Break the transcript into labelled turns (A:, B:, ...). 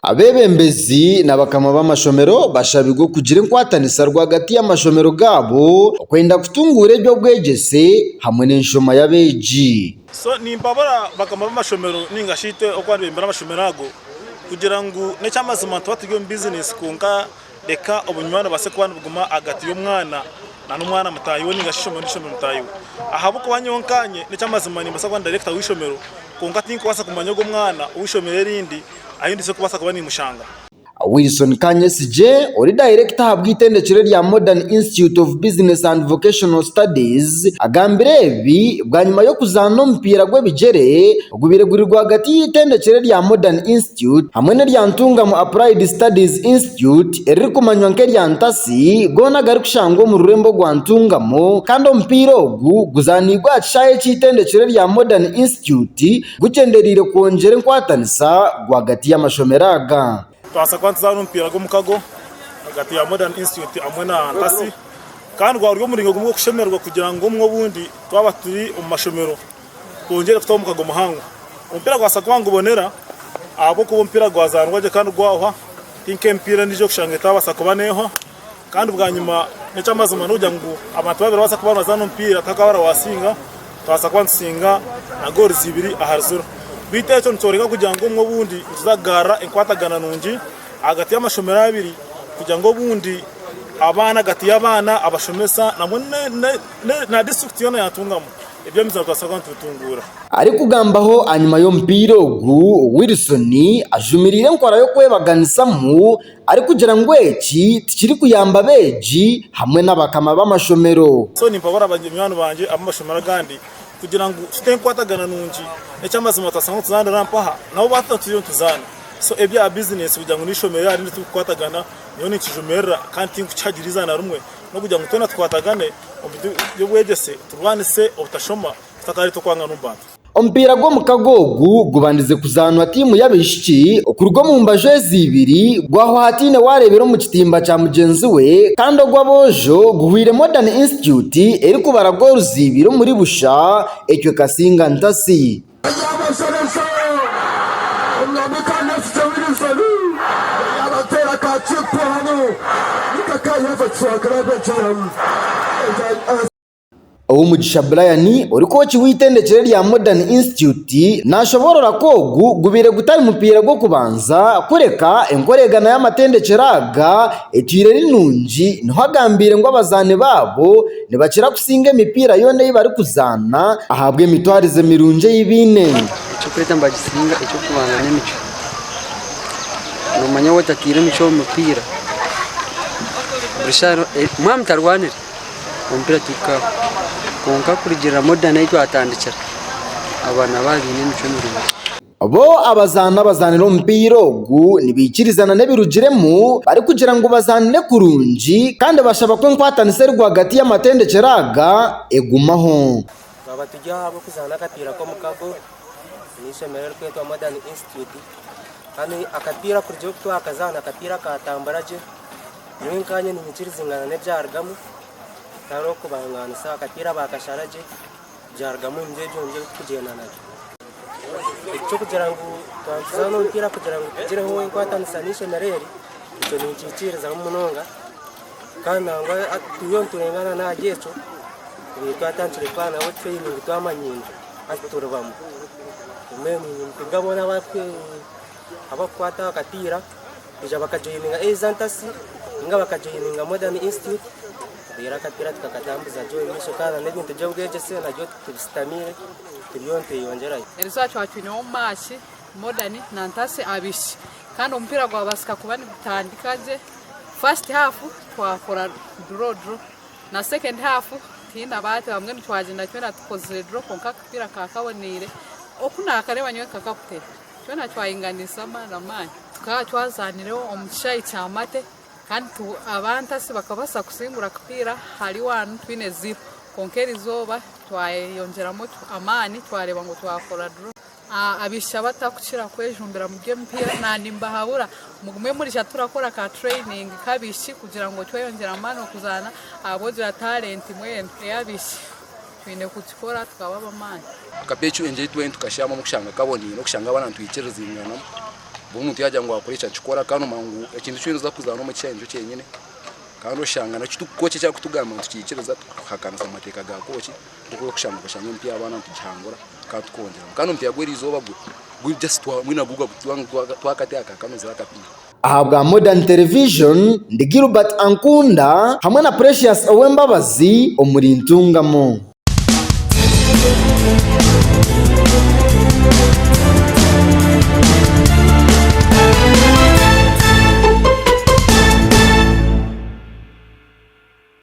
A: Abebembezi n'abakama b'amashomero bashabirwa kugira inkwatanisa rwagati y'amashomero gabo kwenda kutungura ebyo bwegese hamwe n'enshoma y'abeji.
B: So nimbabara bakama b'amashomero ningashite okwandibembera amashomero ago kugira ngo necyamazima twatigiye mu business kunka reka obunywana base kwanda buguma agati y'umwana na n'umwana mutayiwe ningashishomero n'ishomero mutayiwe ahabo kubanyonkanye necyamazima nimbasa kwanda director w'ishomero kunka tinko wasa kumanya go mwana w'ishomero rindi ayindise kubasa kuba ni mushanga.
A: Wilson Kanyesije ori director habwitendekere rya Modern Institute of Business and Vocational Studies agambire ebi bwa nyuma yo kuzana mpira gw'ebigere gubiregurirwa hagati y'itendekere rya Modern Institute hamwe ne rya Ntungamo Applied Studies Institute eri kumanywa nke rya Ntasi gona gari kushango mu rurembo rwa Ntungamo kandi mpira ogu guzanirwa chaye cy'itendekere rya Modern Institute gucenderire kongera nkwatanisa hagati y'amashomeraga.
B: Twasa kwanza mpira go mukago hagati ya Modern Institute amwe na Ntasi kandi gwa ryo muringo gumwe kushemerwa kugira ngo umwe bundi twaba turi mu mashomero kongera kutwa mukago muhango umpira gwasa kwangu bonera abo ko mpira gwazanwaje kandi gwahwa tinke mpira nijo kushanga tabasa kubaneho kandi bwa nyuma necyamazima n'ujya ngo abantu babiri basa kubana zano mpira takabara wasinga twasa kwansinga na gol zibiri aharzuro bitecho ntoreka kugira ngo umwe bundi uzagara enkwatagana nungi hagati y'amashomero abiri kugira ngo bundi abana gati y'abana abashomesa namwe na district yone yatungamo ibyo mizana twasaka tutungura
A: ari kugambaho anyuma yo mpira ogu Wilson ajumirire nkora yo kwebaganisa mu ari kugira ngo eki tikiri kuyamba beji hamwe n'abakama b'amashomero.
B: So nimpabara abanywana banje amashomero gandi kugira ngo tutenkwatagana nungi necyamazima tasanga tuzana rampaha nabo batatuyo tuzana so ebya business kugira ngo nishomero ari tukwatagana niyo nikijumera kandi tinkucyagiriza na rumwe no kugira ngo tona twatagane yo bwegese turwanise obutashoma tutakari to kwanga numbata.
A: Ompira go mukagogu gubandize kuzanwa timu y'abishiki okurwo mu mbaje zibiri gwaho hatine warebero mu kitimba cya mugenzi we kandi ogwabojo guhwire Modern Institute eri kubara gol zibiri muri busha ekyo Kasinga Ntasi. Umugisha Brian uri kochi witendekere rya Modern Institute nashoborora kogu gubire gutari mupira go kubanza kureka enkoregana y'amatendekeraga etire rinungi no hagambire ngo abazane babo nibakira kusinga imipira yone bari kuzana ahabwe mitwarize mirunje y'ibine
C: cyo kweta mbagisinga icyo kubanga n'imico no manya watakire mico mupira Brisharo mwamtarwanire umupira tuka konka kurigira Modern icyo atandikira abana bagine mico n'urumwe
A: abo abazanira mpira ogu nibikirizana nebirugiremu bari kugira ngo bazanire kurungi kandi bashaba ko nkwatanise rwagati y'amatendekeraga egumaho
D: babatujya habo kuzana akapira ko mukago nishemera kwetwa Modern Institute kandi akapira kuryo twakazana akapira katambaraje ninkanye nimikirizinga nebyargamu taro kubanganisa akapira bakasharaje byargamu ngejo nje kugenda naje cyo kugira ngo twazana mpira kugira ngo tugireho inkwatanisa nishemereri cyo ninkikiriza munonga kandi ngo tuyon turengana na gecho twatantire pana wo training twamanyinje atuturubamo umeni ngabona bakwe abakwata akapira bija bakajoyininga Ntasi nga bakajoyininga Modern Institute bira kapira tukakatambuza joyi misho kana n'ibintu byo bwegese najyo tubistamire tubiyonte yongera
E: erizacho atwine omashi Modern na Ntasi abishi kandi umupira gwa basika kubani bitandikaje first half twakora draw na second half tinda bate bamwe twagenda cyona tukoze draw konka kapira kakabonire okuna akareba nyo kakapute cyona twayinganisa mana mani tukatwazanireho omushayi cyamate kandi abantasi bakabasa kusingura kapira hari 1-0 konkeri zoba twayongeramo amani twareba ngo twakora draw abisha batakukira kwejumbira mu mpira nandi mbahabura mugume muri turakora ka training kabishi kugira ngo twayongera amani kuzana abogira talent mwene yabishi twine kutikora tukababa amani
F: kapechu enje 20 tukashama mu kushanga kaboni no kushanga abana twikiriza ingana umuntu yajya ngo akoresha chikora kano mangu ikintu cyinza kuzana mu cyenjo cyenyine kandi ushanga na kitukoche cya kutugama tukikireza hakana za mateka ga kochi kuko kushanga kushanga mpya abana tukihangura katukongera kandi mpya gweri izoba gwe just mwina guga twakati akakano za kapina.
A: Ahabwa Modern Television ndi Gilbert Ankunda hamwe na Precious Owembabazi omuri Ntungamo.